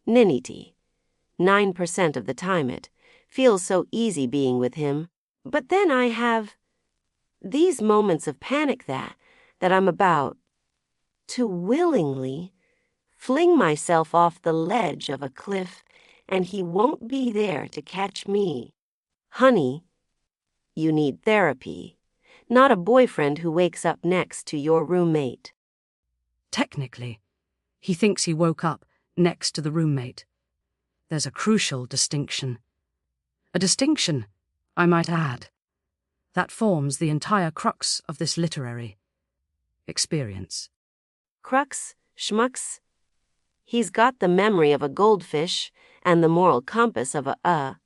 Ninity. 9% of the time it feels so easy being with him. But then I have these moments of panic that I'm about to willingly fling myself off the ledge of a cliff, and he won't be there to catch me. Honey, you need therapy, not a boyfriend who wakes up next to your roommate. Technically, he thinks he woke up next to the roommate. There's a crucial distinction. A distinction, I might add, that forms the entire crux of this literary experience. Crux, schmucks. He's got the memory of a goldfish and the moral compass of a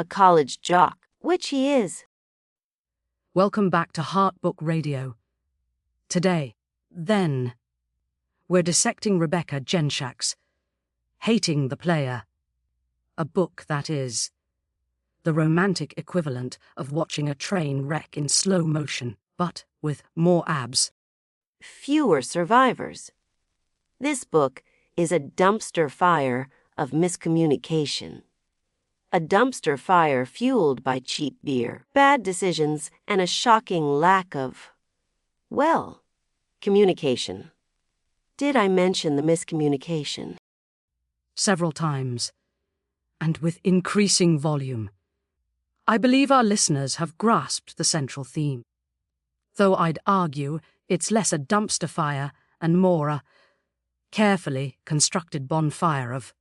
college jock, which he is. Welcome back to Heart Book Radio. Today, then, we're dissecting Rebecca Jenshak's Hating the Player, a book that is the romantic equivalent of watching a train wreck in slow motion, but with more abs. Fewer survivors. This book is a dumpster fire of miscommunication. A dumpster fire fueled by cheap beer, bad decisions, and a shocking lack of, communication. Did I mention the miscommunication? Several times, and with increasing volume. I believe our listeners have grasped the central theme, though I'd argue it's less a dumpster fire and more a carefully constructed bonfire of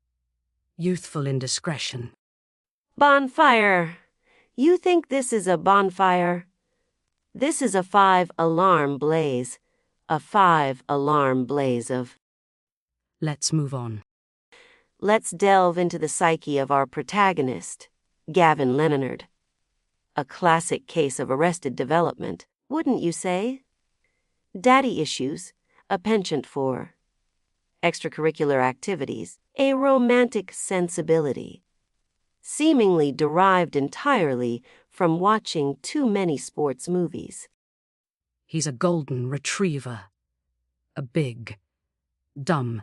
youthful indiscretion. Bonfire! You think this is a bonfire? This is a 5-alarm blaze. A 5-alarm blaze of... Let's move on. Let's delve into the psyche of our protagonist, Gavin Leonard. A classic case of arrested development, wouldn't you say? Daddy issues, a penchant for extracurricular activities, a romantic sensibility, seemingly derived entirely from watching too many sports movies. He's a golden retriever. A big, dumb,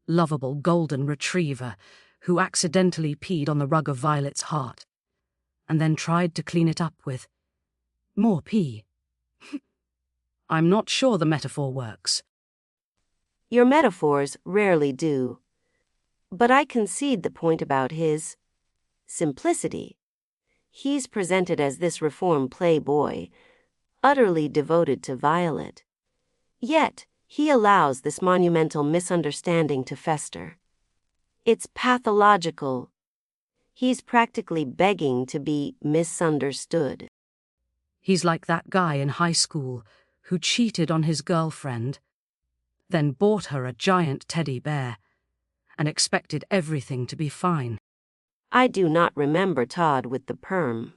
lovable golden retriever who accidentally peed on the rug of Violet's heart and then tried to clean it up with more pee. I'm not sure the metaphor works. Your metaphors rarely do, but I concede the point about his simplicity. He's presented as this reformed playboy, utterly devoted to Violet. Yet, he allows this monumental misunderstanding to fester. It's pathological. He's practically begging to be misunderstood. He's like that guy in high school who cheated on his girlfriend, then bought her a giant teddy bear, and expected everything to be fine. I do not remember Todd with the perm,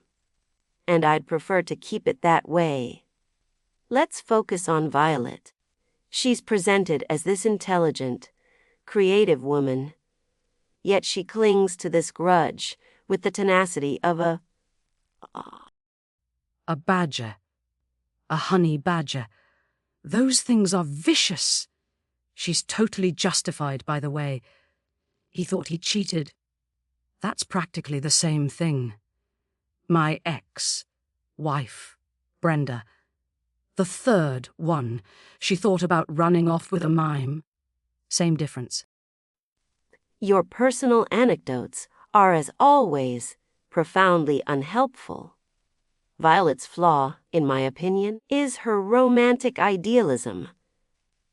and I'd prefer to keep it that way. Let's focus on Violet. She's presented as this intelligent, creative woman, yet she clings to this grudge with the tenacity of a badger. A honey badger. Those things are vicious. She's totally justified, by the way. He thought he cheated. That's practically the same thing. My ex-wife, Brenda, the third one, she thought about running off with a mime. Same difference. Your personal anecdotes are, as always, profoundly unhelpful. Violet's flaw, in my opinion, is her romantic idealism.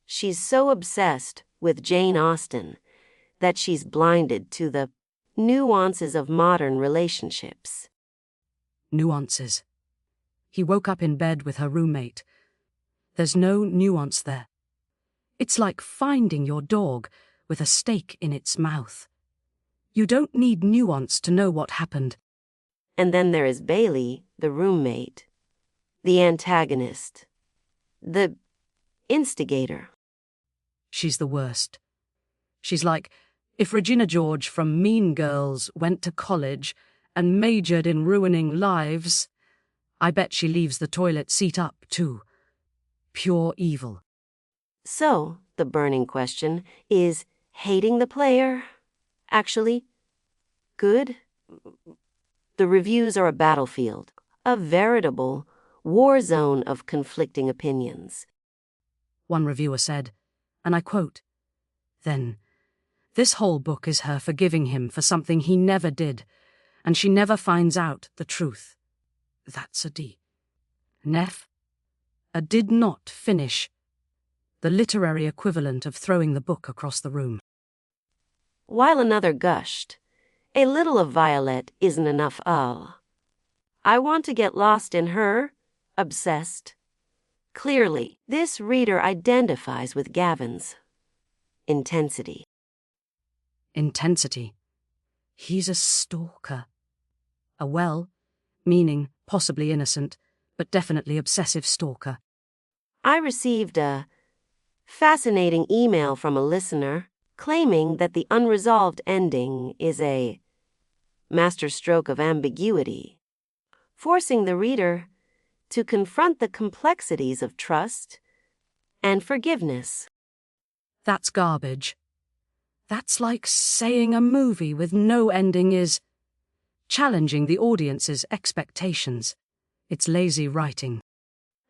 She's so obsessed with Jane Austen that she's blinded to the nuances of modern relationships. Nuances. He woke up in bed with her roommate. There's no nuance there. It's like finding your dog with a steak in its mouth. You don't need nuance to know what happened. And then there is Bailey, the roommate, the antagonist, the instigator. She's the worst. She's like if Regina George from Mean Girls went to college and majored in ruining lives. I bet she leaves the toilet seat up, too. Pure evil. So, the burning question is, hating the player. Actually, good. The reviews are a battlefield, a veritable war zone of conflicting opinions. One reviewer said, and I quote, "Then, this whole book is her forgiving him for something he never did, and she never finds out the truth. That's a D. Neff, a did not finish. The literary equivalent of throwing the book across the room." While another gushed, "A little of Violet isn't enough, I want to get lost in her, obsessed." Clearly, this reader identifies with Gavin's intensity. Intensity. He's a stalker. A well-meaning, possibly innocent, but definitely obsessive stalker. I received a fascinating email from a listener claiming that the unresolved ending is a masterstroke of ambiguity, forcing the reader to confront the complexities of trust and forgiveness. That's garbage. That's like saying a movie with no ending is challenging the audience's expectations. It's lazy writing.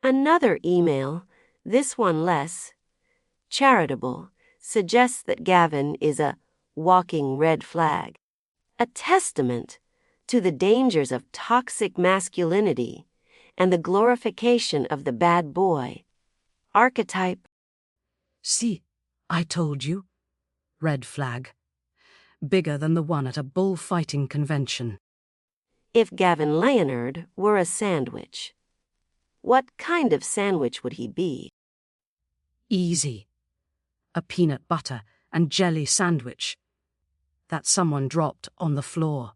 Another email, this one less charitable, suggests that Gavin is a walking red flag, a testament to the dangers of toxic masculinity and the glorification of the bad boy archetype. See, I told you. Red flag. Bigger than the one at a bullfighting convention. If Gavin Leonard were a sandwich, what kind of sandwich would he be? Easy. A peanut butter and jelly sandwich that someone dropped on the floor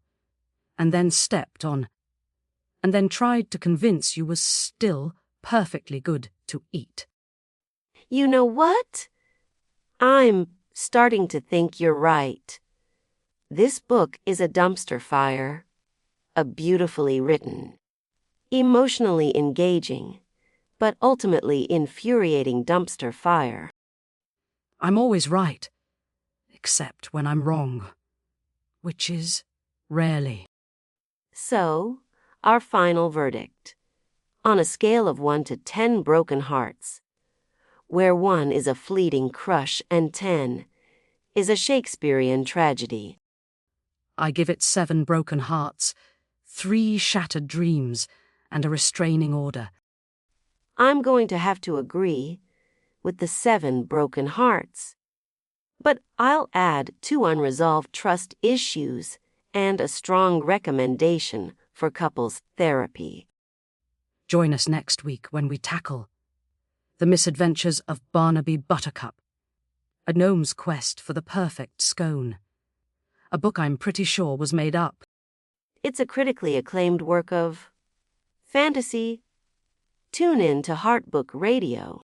and then stepped on and then tried to convince you was still perfectly good to eat. You know what? I'm starting to think you're right. This book is a dumpster fire, a beautifully written, emotionally engaging, but ultimately infuriating dumpster fire. I'm always right, except when I'm wrong, which is rarely. So, our final verdict, on a scale of 1 to 10 broken hearts, where 1 is a fleeting crush and 10 is a Shakespearean tragedy. I give it 7 broken hearts, 3 shattered dreams, and a restraining order. I'm going to have to agree with the 7 broken hearts. But I'll add 2 unresolved trust issues and a strong recommendation for couples therapy. Join us next week when we tackle The Misadventures of Barnaby Buttercup, a gnome's quest for the perfect scone. A book I'm pretty sure was made up. It's a critically acclaimed work of fantasy. Tune in to Heartbook Radio.